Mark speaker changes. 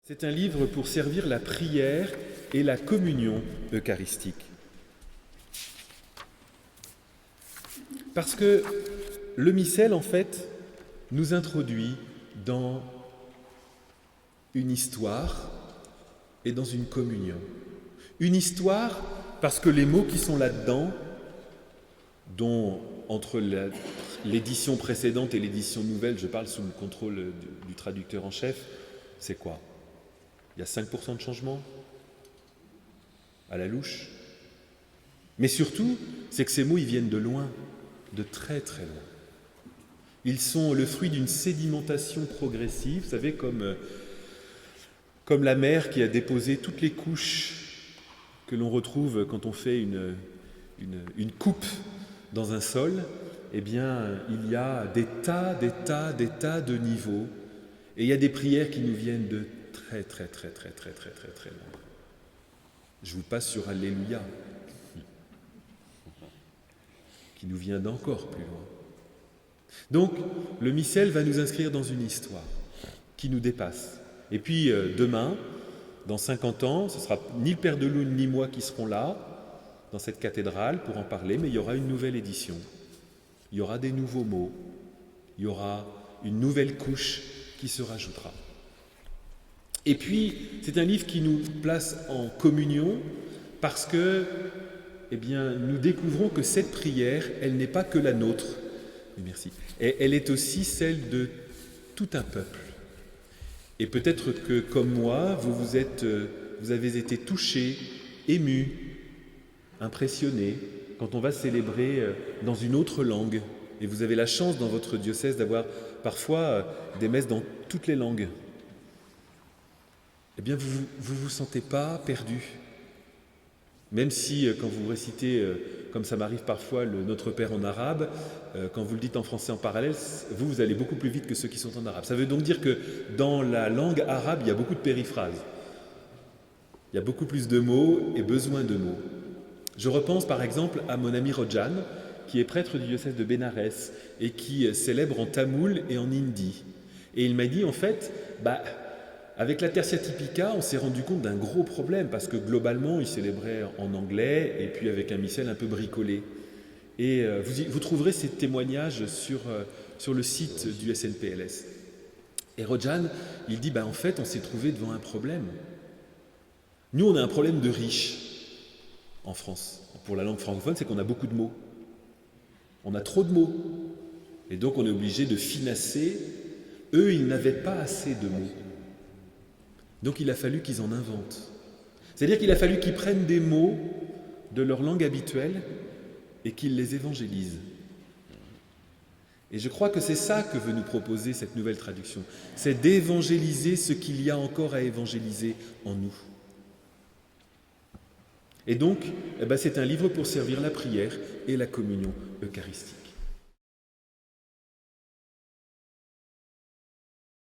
Speaker 1: C'est un livre pour servir la prière et la communion eucharistique. Parce que le missel, en fait, nous introduit dans une histoire et dans une communion. Une histoire parce que les mots qui sont là-dedans, dont entre l'édition précédente et l'édition nouvelle, je parle sous le contrôle du traducteur en chef, c'est quoi ? Il y a 5% de changement à la louche. Mais surtout, c'est que ces mots, ils viennent de loin, de très très loin. Ils sont le fruit d'une sédimentation progressive, vous savez, comme la mer qui a déposé toutes les couches que l'on retrouve quand on fait une coupe dans un sol. Eh bien, il y a des tas de niveaux. Et il y a des prières qui nous viennent de très loin. Je vous passe sur Alléluia, qui nous vient d'encore plus loin. Donc, le missel va nous inscrire dans une histoire qui nous dépasse. Et puis, demain, dans 50 ans, ce ne sera ni le Père de Lune ni moi qui seront là, dans cette cathédrale, pour en parler, mais il y aura une nouvelle édition. Il y aura des nouveaux mots. Il y aura une nouvelle couche qui se rajoutera. Et puis, c'est un livre qui nous place en communion parce que, eh bien, nous découvrons que cette prière, elle n'est pas que la nôtre. Merci. Et elle est aussi celle de tout un peuple. Et peut-être que, comme moi, vous avez été touchés, émus, impressionnés quand on va célébrer dans une autre langue. Et vous avez la chance dans votre diocèse d'avoir parfois des messes dans toutes les langues. Eh bien, vous vous sentez pas perdu. Même si, quand vous récitez, comme ça m'arrive parfois, le Notre Père en arabe, quand vous le dites en français en parallèle, vous allez beaucoup plus vite que ceux qui sont en arabe. Ça veut donc dire que dans la langue arabe, il y a beaucoup de périphrases. Il y a beaucoup plus de mots et besoin de mots. Je repense par exemple à mon ami Rojan, qui est prêtre du diocèse de Bénarès et qui célèbre en tamoul et en hindi. Et il m'a dit, en fait, avec la Tertia Typica, on s'est rendu compte d'un gros problème parce que globalement, il célébrait en anglais et puis avec un missel un peu bricolé. Et vous trouverez ces témoignages sur le site du SNPLS. Et Rojan, il dit, en fait, on s'est trouvé devant un problème. Nous, on a un problème de riches en France. Pour la langue francophone, c'est qu'on a beaucoup de mots. On a trop de mots. Et donc, on est obligé de finasser. Eux, ils n'avaient pas assez de mots. Donc il a fallu qu'ils en inventent. C'est-à-dire qu'il a fallu qu'ils prennent des mots de leur langue habituelle et qu'ils les évangélisent. Et je crois que c'est ça que veut nous proposer cette nouvelle traduction. C'est d'évangéliser ce qu'il y a encore à évangéliser en nous. Et donc, c'est un livre pour servir la prière et la communion eucharistique.